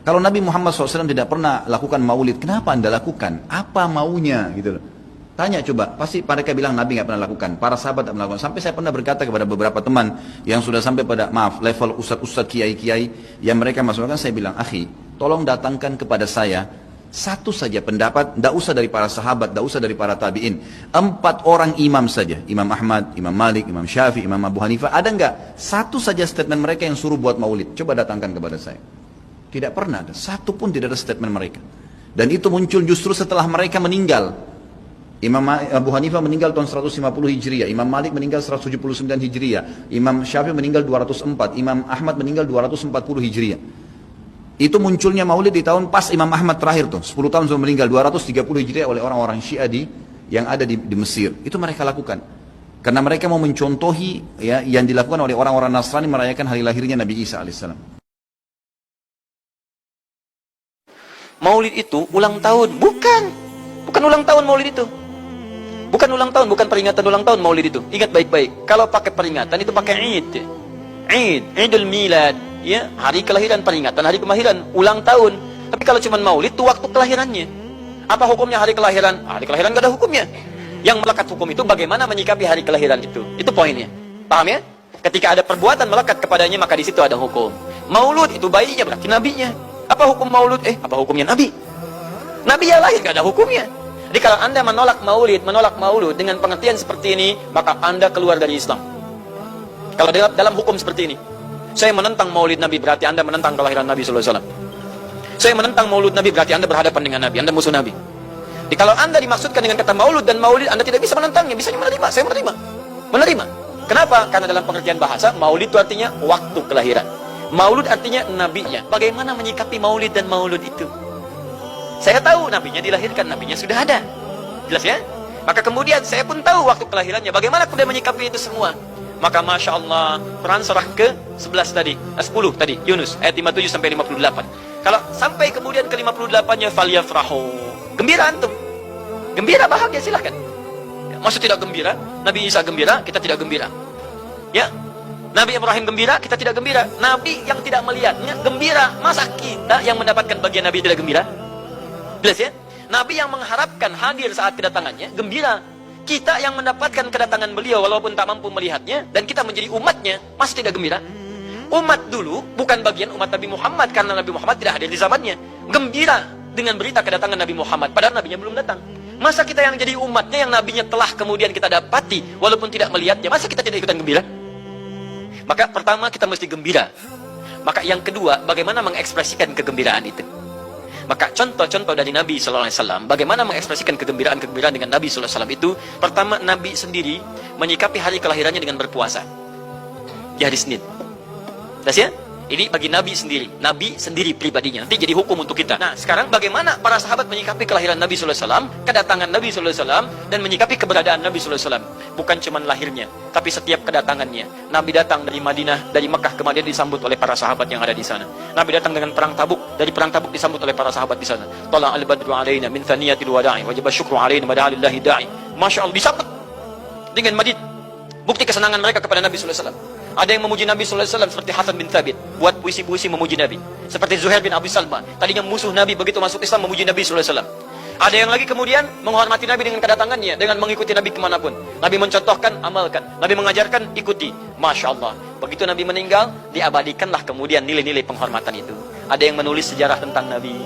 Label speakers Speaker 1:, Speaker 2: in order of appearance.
Speaker 1: Kalau Nabi Muhammad SAW tidak pernah lakukan maulid, kenapa Anda lakukan? Apa maunya gitu loh. Tanya coba, pasti mereka bilang Nabi nggak pernah lakukan, para sahabat tidak pernah lakukan. Sampai saya pernah berkata kepada beberapa teman yang sudah sampai pada, maaf, level ustadz-ustadz, kiai-kiai, yang mereka masukkan, saya bilang, akhi, tolong datangkan kepada saya satu saja pendapat, tidak usah dari para sahabat, tidak usah dari para tabi'in. 4 orang imam saja, Imam Ahmad, Imam Malik, Imam Syafi'i, Imam Abu Hanifah, ada nggak satu saja statement mereka yang suruh buat maulid? Coba datangkan kepada saya. Tidak pernah ada, satu pun tidak ada statement mereka. Dan itu muncul justru setelah mereka meninggal. Imam Abu Hanifah meninggal tahun 150 Hijriah, Imam Malik meninggal 179 Hijriah, Imam Syafi'i meninggal 204, Imam Ahmad meninggal 240 Hijriah. Itu munculnya maulid di tahun pas Imam Ahmad terakhir tuh, 10 tahun sebelum meninggal, 230 Hijriah oleh orang-orang Syiah yang ada di Mesir. Itu mereka lakukan. Karena mereka mau mencontohi ya, yang dilakukan oleh orang-orang Nasrani merayakan hari lahirnya Nabi Isa alaihissalam.
Speaker 2: Maulid itu ulang tahun, bukan ulang tahun maulid itu. Bukan ulang tahun, bukan peringatan ulang tahun maulid itu. Ingat baik-baik, kalau pakai peringatan itu pakai Id. Idul Milad, ya, hari kelahiran, peringatan hari kelahiran, ulang tahun. Tapi kalau cuma maulid itu waktu kelahirannya. Apa hukumnya hari kelahiran? Hari kelahiran gak ada hukumnya. Yang melekat hukum itu bagaimana menyikapi hari kelahiran itu. Itu poinnya. Paham ya? Ketika ada perbuatan melekat kepadanya, maka di situ ada hukum. Maulud itu bayinya berarti nabinya. Apa hukum maulud? Apa hukumnya Nabi? Nabi yang lahir gak ada hukumnya. Jadi kalau Anda menolak maulud dengan pengertian seperti ini, maka Anda keluar dari Islam. Kalau dalam hukum seperti ini, saya menentang maulid Nabi, berarti Anda menentang kelahiran Nabi SAW. Saya menentang maulud Nabi, berarti Anda berhadapan dengan Nabi, Anda musuh Nabi. Jadi kalau Anda dimaksudkan dengan kata maulud dan maulid, Anda tidak bisa menentangnya, bisa menerima. Saya menerima. Kenapa? Karena dalam pengertian bahasa, maulid itu artinya waktu kelahiran. Maulud artinya nabinya. Bagaimana menyikapi maulid dan maulud itu? Saya tahu nabinya dilahirkan, nabinya sudah ada. Jelas ya? Maka kemudian saya pun tahu waktu kelahirannya. Bagaimana kemudian menyikapi itu semua? Maka Masya Allah, Quran surah ke-11 tadi, 10 tadi, Yunus, ayat 57 sampai 58. Kalau sampai kemudian ke 58-nya, falyafrahu. Gembira antum. Gembira, bahagia, silahkan. Maksud tidak gembira? Nabi Isa gembira, kita tidak gembira. Ya? Nabi Ibrahim gembira, kita tidak gembira. Nabi yang tidak melihatnya gembira. Masa kita yang mendapatkan bagian Nabi tidak gembira? Jelas ya? Nabi yang mengharapkan hadir saat kedatangannya gembira. Kita yang mendapatkan kedatangan beliau walaupun tak mampu melihatnya, dan kita menjadi umatnya, masih tidak gembira? Umat dulu bukan bagian umat Nabi Muhammad, karena Nabi Muhammad tidak hadir di zamannya. Gembira dengan berita kedatangan Nabi Muhammad, padahal nabinya belum datang. Masa kita yang jadi umatnya, yang nabinya telah kemudian kita dapati walaupun tidak melihatnya, masa kita tidak ikutan gembira? Maka pertama kita mesti gembira. Maka yang kedua, bagaimana mengekspresikan kegembiraan itu. Maka contoh-contoh dari Nabi SAW, bagaimana mengekspresikan kegembiraan dengan Nabi SAW itu. Pertama, Nabi sendiri menyikapi hari kelahirannya dengan berpuasa di hari Senin. Jelas ya? Ini bagi Nabi sendiri pribadinya. Nanti jadi hukum untuk kita. Nah, sekarang bagaimana para sahabat menyikapi kelahiran Nabi SAW, kedatangan Nabi SAW, dan menyikapi keberadaan Nabi SAW. Bukan cuma lahirnya, tapi setiap kedatangannya. Nabi datang dari Madinah, dari Mekah ke Madinah disambut oleh para sahabat yang ada di sana. Nabi datang dengan perang Tabuk, dari perang Tabuk disambut oleh para sahabat di sana. Tala al-badru alaina min thaniyatil wada'i, wajib syukru alaina madahalillahi da'i. Masya Allah, disambut dengan madid. Bukti kesenangan mereka kepada Nabi SAW. Ada yang memuji Nabi SAW seperti Hasan bin Thabit, buat puisi-puisi memuji Nabi. Seperti Zuhair bin Abi Salma, tadinya musuh Nabi, begitu masuk Islam memuji Nabi SAW. Ada yang lagi kemudian menghormati Nabi dengan kedatangannya, dengan mengikuti Nabi kemanapun. Nabi mencontohkan, amalkan. Nabi mengajarkan, ikuti. Masya Allah. Begitu Nabi meninggal, diabadikanlah kemudian nilai-nilai penghormatan itu. Ada yang menulis sejarah tentang Nabi.